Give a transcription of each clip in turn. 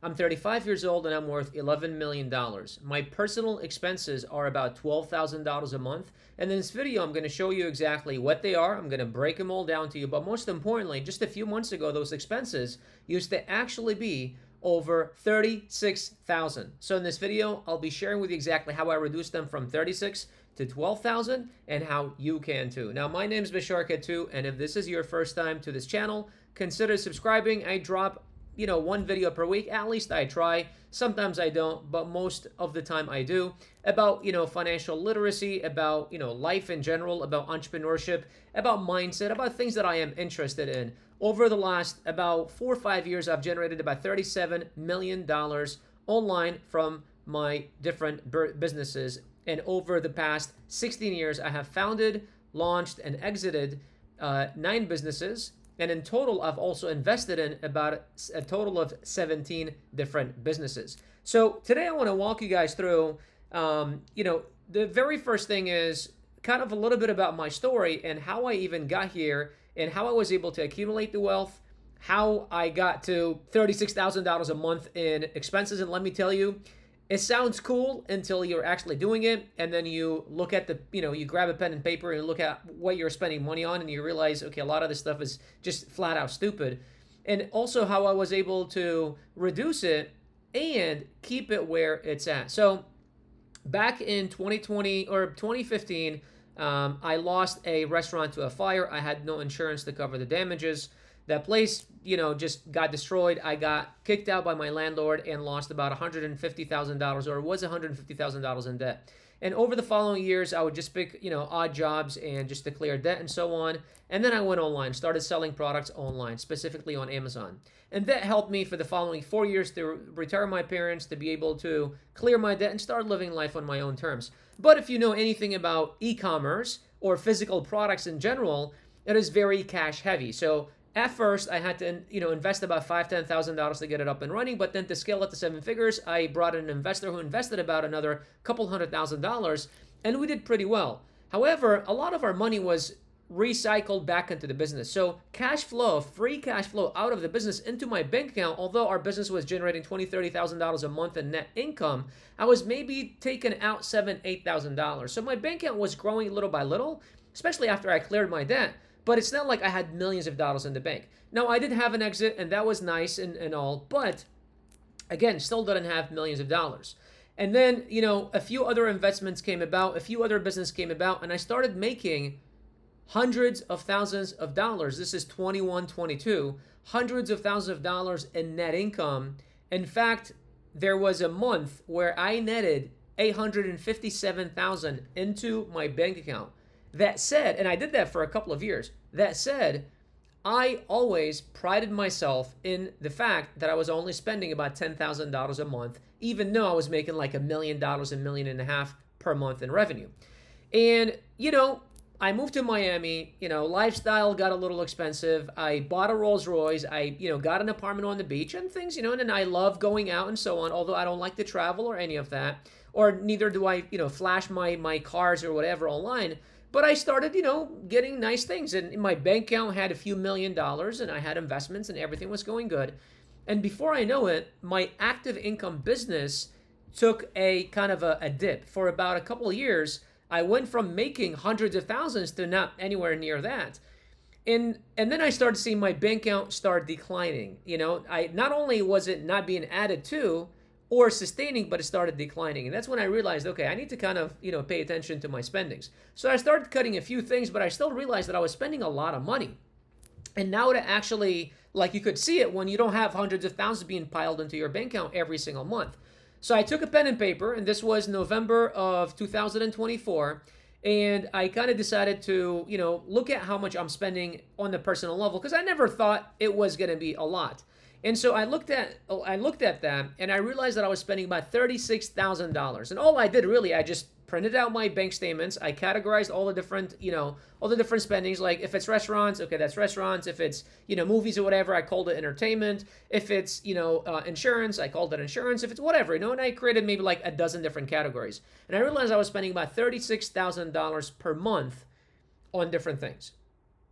I'm 35 years old and I'm worth $11 million. My personal expenses are about $12,000 a month. And in this video, I'm going to show you exactly what they are. I'm going to break them all down to you. But most importantly, just a few months ago, those expenses used to actually be over 36,000. So in this video, I'll be sharing with you exactly how I reduced them from 36 to 12,000 and how you can too. Now, my name is Bisharka2, and if this is your first time to this channel, consider subscribing. I drop one video per week. At least I try. Sometimes I don't, but most of the time I do. About, financial literacy, about, life in general, about entrepreneurship, about mindset, about things that I am interested in. Over the last about 4 or 5 years, I've generated about $37 million online from my different businesses. And over the past 16 years, I have founded, launched, and exited 9 businesses. And in total, I've also invested in about a total of 17 different businesses. So today I want to walk you guys through, the very first thing is kind of a little bit about my story and how I even got here and how I was able to accumulate the wealth, how I got to $36,000 a month in expenses. And let me tell you, it sounds cool until you're actually doing it, and then you look at you grab a pen and paper and look at what you're spending money on, and you realize, okay, a lot of this stuff is just flat out stupid. And also how I was able to reduce it and keep it where it's at. So back in 2020 or 2015, I lost a restaurant to a fire. I had no insurance to cover the damages. That place, just got destroyed. I got kicked out by my landlord and lost about $150,000, or was $150,000 in debt. And over the following years, I would just pick, odd jobs and just to clear debt and so on. And then I went online, started selling products online, specifically on Amazon. And that helped me for the following 4 years to retire my parents, to be able to clear my debt and start living life on my own terms. But if you know anything about e-commerce or physical products in general, it is very cash heavy. So at first, I had to, invest about $5,000 to $10,000 to get it up and running. But then to scale it to 7 figures, I brought in an investor who invested about another couple $100,000, and we did pretty well. However, a lot of our money was recycled back into the business. So cash flow, free cash flow out of the business into my bank account, although our business was generating $20,000, $30,000 a month in net income, I was maybe taking out $7,000, $8,000. So my bank account was growing little by little, especially after I cleared my debt. But it's not like I had millions of dollars in the bank. Now, I did have an exit, and that was nice and all, but again, still didn't have millions of dollars. And then, a few other investments came about, a few other business came about, and I started making hundreds of thousands of dollars. This is 21, 22, hundreds of thousands of dollars in net income. In fact, there was a month where I netted $857,000 into my bank account. That said, and I did that for a couple of years, that said, I always prided myself in the fact that I was only spending about $10,000 a month, even though I was making like $1 million, $1.5 million per month in revenue. And, I moved to Miami, lifestyle got a little expensive. I bought a Rolls Royce. I, got an apartment on the beach and things, and I love going out and so on, although I don't like to travel or any of that, or neither do I, flash my cars or whatever online. But I started, getting nice things. And my bank account had a few $1 million, and I had investments, and everything was going good. And before I know it, my active income business took a kind of a dip. For about a couple of years, I went from making hundreds of thousands to not anywhere near that. And then I started seeing my bank account start declining. I not only was it not being added to or sustaining, but it started declining. And that's when I realized, okay, I need to kind of, pay attention to my spendings. So I started cutting a few things, but I still realized that I was spending a lot of money. And now to actually, like you could see it when you don't have hundreds of thousands being piled into your bank account every single month. So I took a pen and paper, and this was November of 2024, and I kind of decided to, look at how much I'm spending on the personal level, because I never thought it was going to be a lot. And so I looked at that, and I realized that I was spending about $36,000. And all I did really, I just printed out my bank statements. I categorized all the different, all the different spendings. Like if it's restaurants, okay, that's restaurants. If it's, movies or whatever, I called it entertainment. If it's, insurance, I called it insurance. If it's whatever, and I created maybe like a dozen different categories. And I realized I was spending about $36,000 per month on different things.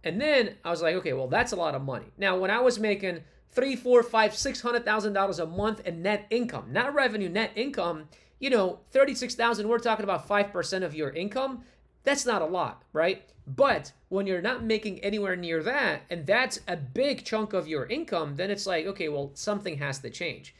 And then I was like, okay, well, that's a lot of money. Now, when I was making three, four, five, $600,000 a month in net income, not revenue, net income. 36,000, we're talking about 5% of your income. That's not a lot, right? But when you're not making anywhere near that, and that's a big chunk of your income, then it's like, okay, well, something has to change.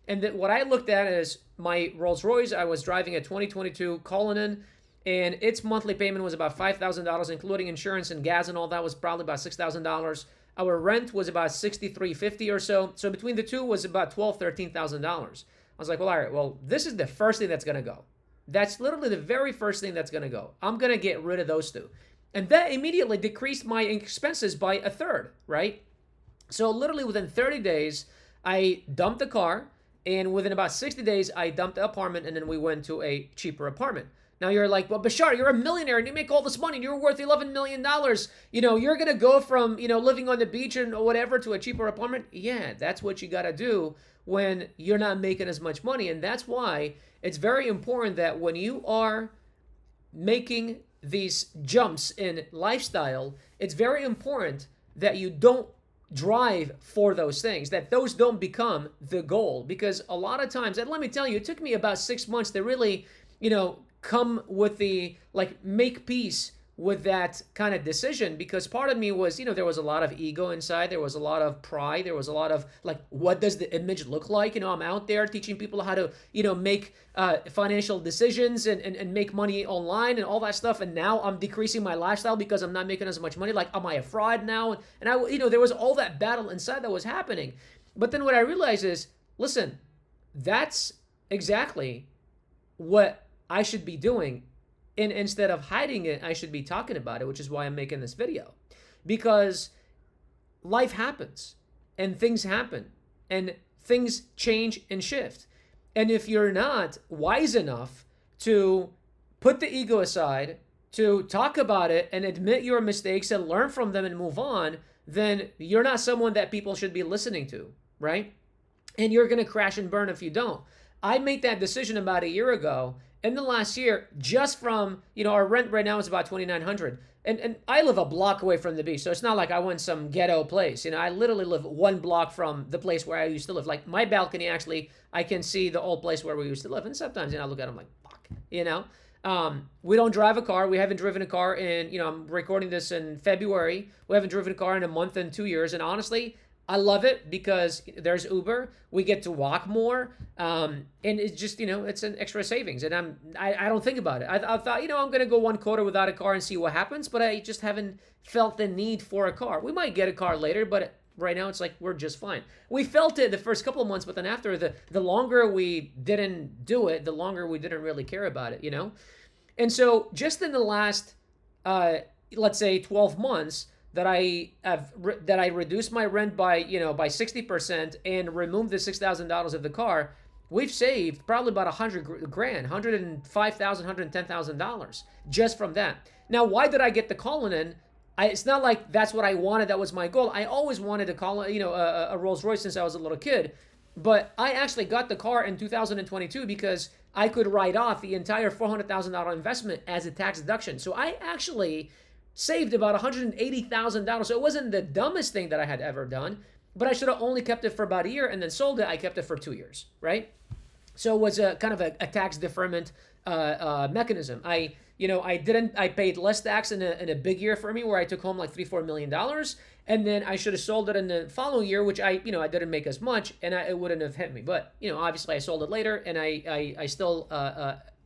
And what I looked at is my Rolls Royce. I was driving a 2022 Cullinan, and its monthly payment was about $5,000, including insurance and gas and all that was probably about $6,000. Our rent was about $6,350 or so. So between the two was about $12,000, $13,000. I was like, well, all right, well, this is the first thing that's going to go. That's literally the very first thing that's going to go. I'm going to get rid of those two. And that immediately decreased my expenses by a third, right? So literally within 30 days, I dumped the car. And within about 60 days, I dumped the apartment, and then we went to a cheaper apartment. Now you're like, well, Bashar, you're a millionaire and you make all this money and you're worth $11 million. You're going to go from, living on the beach and whatever to a cheaper apartment. Yeah, that's what you got to do when you're not making as much money. And that's why it's very important that when you are making these jumps in lifestyle, it's very important that you don't drive for those things, that those don't become the goal. Because a lot of times, and let me tell you, it took me about 6 months to really, come with the, make peace with that kind of decision, because part of me was, there was a lot of ego inside. There was a lot of pride. There was a lot of what does the image look like? I'm out there teaching people how to, make financial decisions and make money online and all that stuff. And now I'm decreasing my lifestyle because I'm not making as much money. Am I a fraud now? And there was all that battle inside that was happening. But then what I realized is, listen, that's exactly what I should be doing. And instead of hiding it, I should be talking about it, which is why I'm making this video. Because life happens, and things happen, and things change and shift. And if you're not wise enough to put the ego aside, to talk about it and admit your mistakes and learn from them and move on, then you're not someone that people should be listening to, right? And you're going to crash and burn if you don't. I made that decision about a year ago. In the last year, just from, our rent right now is about $2,900. And I live a block away from the beach. So it's not like I went some ghetto place. I literally live 1 block from the place where I used to live. My balcony, actually, I can see the old place where we used to live. And sometimes, I look at them like, fuck, we don't drive a car. We haven't driven a car in, I'm recording this in February. We haven't driven a car in a month and 2 years. And honestly, I love it because there's Uber. We get to walk more, and it's just it's an extra savings. And I don't think about it. I thought I'm gonna go 1 quarter without a car and see what happens, but I just haven't felt the need for a car. We might get a car later, but right now it's like we're just fine. We felt it the first couple of months, but then after the longer we didn't do it, the longer we didn't really care about it, And so just in the last let's say 12 months. That I reduced my rent by 60% and removed the $6,000 of the car, we've saved probably about $100,000, $105,000, $110,000 just from that. Now, why did I get the Cullinan? It's not like that's what I wanted. That was my goal. I always wanted a Rolls Royce since I was a little kid, but I actually got the car in 2022 because I could write off the entire $400,000 investment as a tax deduction. So I actually saved about $180,000. So it wasn't the dumbest thing that I had ever done, but I should have only kept it for about a year and then sold it. I kept it for 2 years, right? So it was a kind of a tax deferment mechanism. I paid less tax in a big year for me where I took home like $3-4 million. And then I should have sold it in the following year, which I didn't make as much and it wouldn't have hit me. But, obviously I sold it later and I still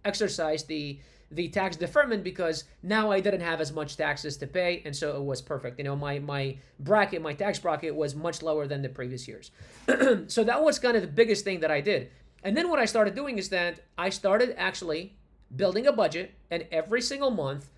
exercised the tax deferment because now I didn't have as much taxes to pay, and so it was perfect. My tax bracket was much lower than the previous years. So that was kind of the biggest thing that I did. And then what I started doing is that I started actually building a budget, and every single month,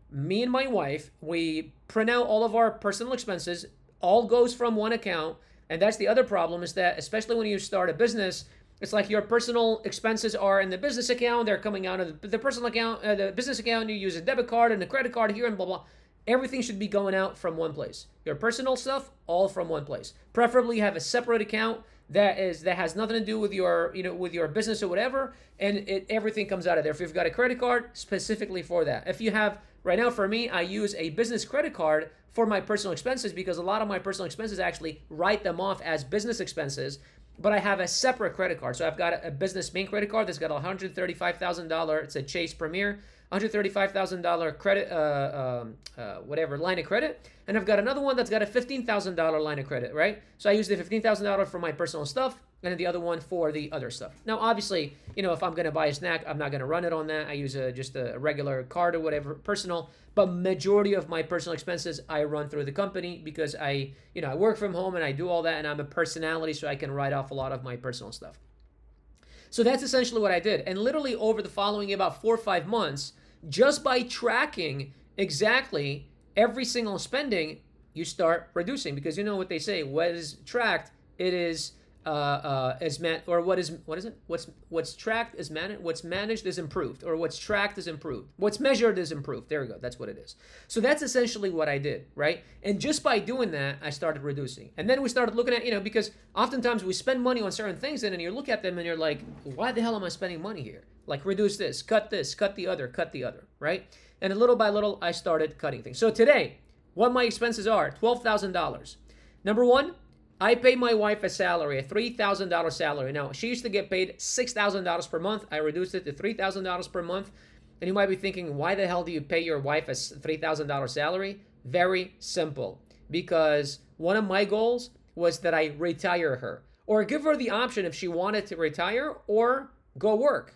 me and my wife, we print out all of our personal expenses, all goes from one account, and that's the other problem is that, especially when you start a business, it's like your personal expenses are in the business account. They're coming out of the personal account, the business account. You use a debit card and a credit card here and blah, blah. Everything should be going out from one place. Your personal stuff, all from one place. Preferably have a separate account that has nothing to do with your, with your business or whatever. And everything comes out of there. If you've got a credit card, specifically for that. If you have right now for me, I use a business credit card for my personal expenses because a lot of my personal expenses actually write them off as business expenses, but I have a separate credit card. So I've got a business main credit card that's got $135,000. It's a Chase Premier, $135,000 credit, whatever, line of credit. And I've got another one that's got a $15,000 line of credit, right? So I use the $15,000 for my personal stuff and then the other one for the other stuff. Now, obviously, if I'm going to buy a snack, I'm not going to run it on that. I use just a regular card or whatever, personal. But majority of my personal expenses, I run through the company because I work from home and I do all that, and I'm a personality, so I can write off a lot of my personal stuff. So that's essentially what I did. And literally over the following about 4 or 5 months, just by tracking exactly every single spending, you start reducing, because you know what they say: what is tracked, it is what's tracked is managed, what's managed is improved, or what's tracked is improved, what's measured is improved. There we go. That's what it is. So that's essentially what I did, right? And just by doing that, I started reducing. And then we started looking at, because oftentimes we spend money on certain things, and then you look at them and you're like, why the hell am I spending money here? Like, reduce this, cut the other, right? And little by little, I started cutting things. So today, what my expenses are: $12,000. Number one, I pay my wife a salary, a $3,000 salary. Now, she used to get paid $6,000 per month. I reduced it to $3,000 per month. And you might be thinking, why the hell do you pay your wife a $3,000 salary? Very simple. Because one of my goals was that I retire her, or give her the option if she wanted to retire or go work.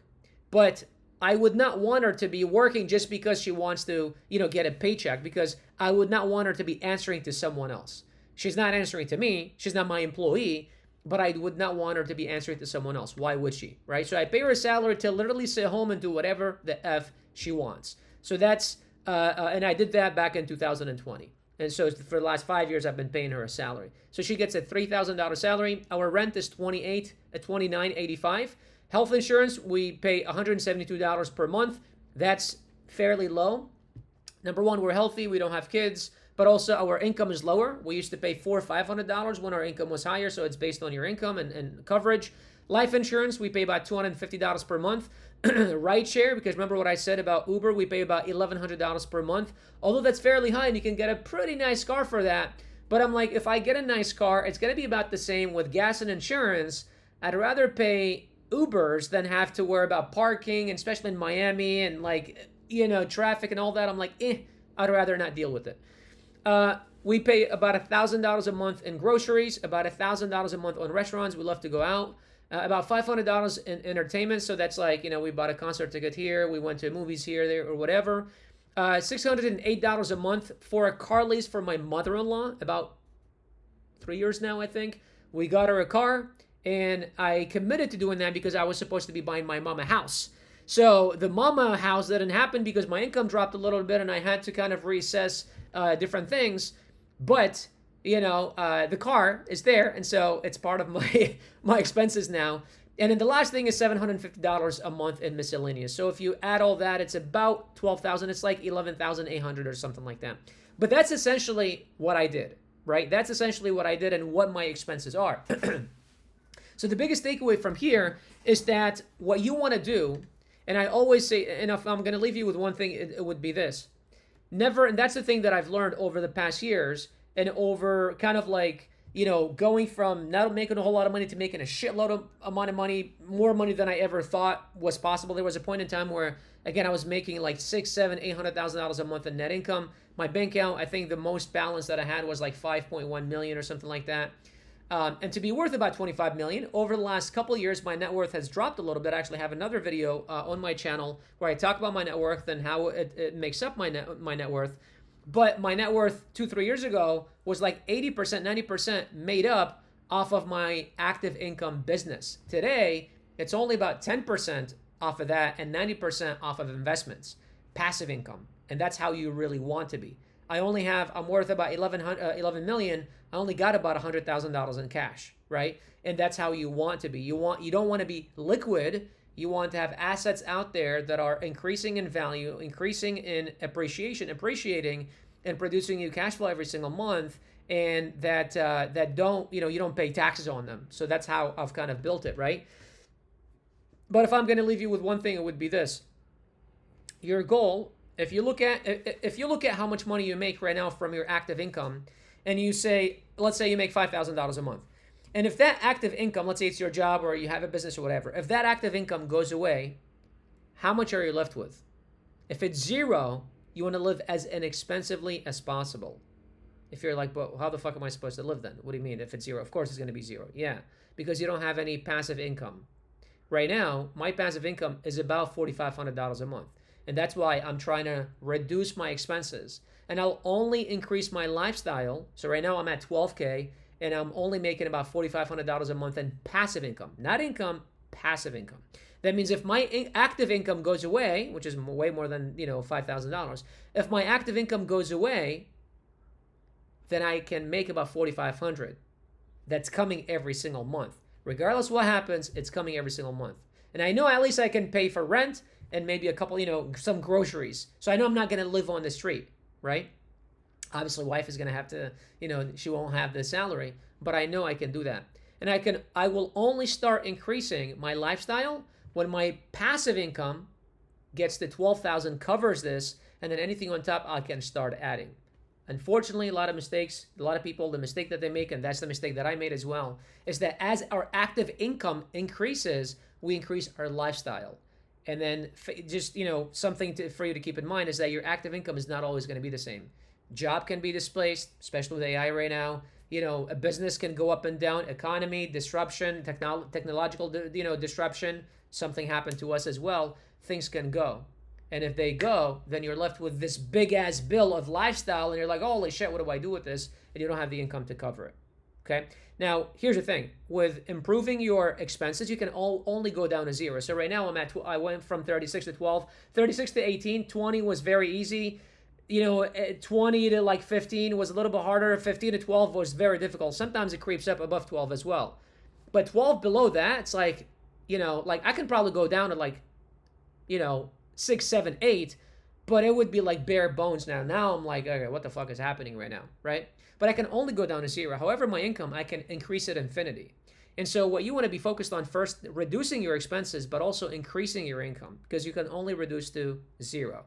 But I would not want her to be working just because she wants to, get a paycheck, because I would not want her to be answering to someone else. She's not answering to me. She's not my employee, but I would not want her to be answering to someone else. Why would she, right? So I pay her a salary to literally sit home and do whatever the F she wants. So that's, and I did that back in 2020. And so for the last 5 years, I've been paying her a salary. So she gets a $3,000 salary. Our rent is $29.85. Health insurance, we pay $172 per month. That's fairly low. Number one, we're healthy. We don't have kids. But also our income is lower. We used to pay $400 or $500 when our income was higher. So it's based on your income and coverage. Life insurance, we pay about $250 per month. Ride share, because remember what I said about Uber, we pay about $1,100 per month. Although that's fairly high, and you can get a pretty nice car for that. But I'm like, if I get a nice car, it's going to be about the same with gas and insurance. I'd rather pay Ubers than have to worry about parking, and especially in Miami and traffic and all that. I'm like, I'd rather not deal with it. We pay about $1,000 a month in groceries, about $1,000 a month on restaurants. We love to go out. About $500 in entertainment. So that's like, we bought a concert ticket here. We went to movies here, there, or whatever. $608 a month for a car lease for my mother-in-law. About 3 years now, I think. We got her a car, and I committed to doing that because I was supposed to be buying my mom a house. So the mama house didn't happen because my income dropped a little bit, and I had to kind of reassess different things. But the car is there, and so it's part of my expenses now. And then the last thing is $750 a month in miscellaneous. So if you add all that, it's about $12,000. It's like $11,800 or something like that. But that's essentially what I did, right? That's essentially what I did and what my expenses are. So the biggest takeaway from here is that what you want to do, and I always say, and if I'm going to leave you with one thing, it would be this. Never, and that's the thing that I've learned over the past years, and over kind of like, going from not making a whole lot of money to making a shitload of amount of money, more money than I ever thought was possible. There was a point in time where, again, I was making like $600,000, $700,000, $800,000 a month in net income. My bank account, I think the most balance that I had was like 5.1 million or something like that. And to be worth about 25 million, over the last couple of years, my net worth has dropped a little bit. I actually have another video on my channel where I talk about my net worth and how it makes up my net worth. But my net worth 2-3 years ago was like 80%, 90% made up off of my active income business. Today, it's only about 10% off of that and 90% off of investments, passive income. And that's how you really want to be. I'm worth about 11 million. I only got about $100,000 in cash, right? And that's how you want to be. You don't want to be liquid. You want to have assets out there that are increasing in value, increasing in appreciating, and producing you cash flow every single month, and that don't, you don't pay taxes on them. So that's how I've kind of built it, right? But if I'm going to leave you with one thing, it would be this. Your goal If you look at how much money you make right now from your active income, and you say, let's say you make $5,000 a month, and if that active income, let's say it's your job or you have a business or whatever, if that active income goes away, how much are you left with? If it's zero, you want to live as inexpensively as possible. If you're like, but how the fuck am I supposed to live then? What do you mean if it's zero? Of course it's going to be zero. Yeah, because you don't have any passive income. Right now, my passive income is about $4,500 a month. And that's why I'm trying to reduce my expenses. And I'll only increase my lifestyle. So right now I'm at 12K and I'm only making about $4,500 a month in passive income. Not income, passive income. That means if my active income goes away, which is way more than, $5,000, if my active income goes away, then I can make about $4,500. That's coming every single month. Regardless of what happens, it's coming every single month. And I know at least I can pay for rent and maybe a couple, some groceries. So I know I'm not going to live on the street, right? Obviously, wife is going to have to, she won't have the salary, but I know I can do that. And I will only start increasing my lifestyle when my passive income gets to 12,000, covers this, and then anything on top I can start adding. Unfortunately, a lot of people, the mistake that they make, and that's the mistake that I made as well, is that as our active income increases, we increase our lifestyle. And then just, something for you to keep in mind is that your active income is not always going to be the same. Job can be displaced, especially with AI right now. A business can go up and down, economy, disruption, technological, disruption, something happened to us as well. Things can go. And if they go, then you're left with this big ass bill of lifestyle and you're like, holy shit, what do I do with this? And you don't have the income to cover it. Okay. Now, here's the thing. With improving your expenses, you can only go down to zero. So right now I went from 36 to 12, 36 to 18, 20 was very easy. 20 to like 15 was a little bit harder. 15 to 12 was very difficult. Sometimes it creeps up above 12 as well. But 12 below that, it's like, I can probably go down to like, 6, 7, 8, but it would be like bare bones now. Now I'm like, okay, what the fuck is happening right now, right? But I can only go down to zero. However, my income, I can increase it infinity. And so what you want to be focused on first, reducing your expenses, but also increasing your income because you can only reduce to zero.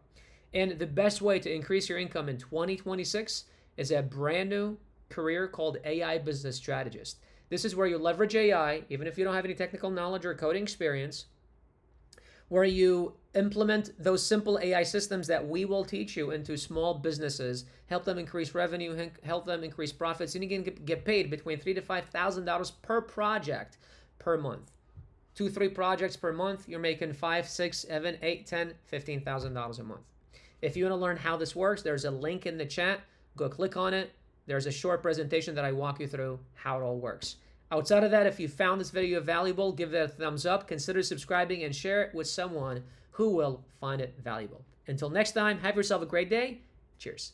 And the best way to increase your income in 2026 is a brand new career called AI Business Strategist. This is where you leverage AI, even if you don't have any technical knowledge or coding experience, where you implement those simple AI systems that we will teach you into small businesses, help them increase revenue, help them increase profits, and you can get paid between $3,000 to $5,000 per project per month. 2-3 projects per month, you're making $5,000, $6,000, $7,000, $8,000, $10,000, $15,000 a month. If you want to learn how this works, there's a link in the chat. Go click on it. There's a short presentation that I walk you through how it all works. Outside of that, if you found this video valuable, give it a thumbs up, consider subscribing, and share it with someone who will find it valuable. Until next time, have yourself a great day. Cheers.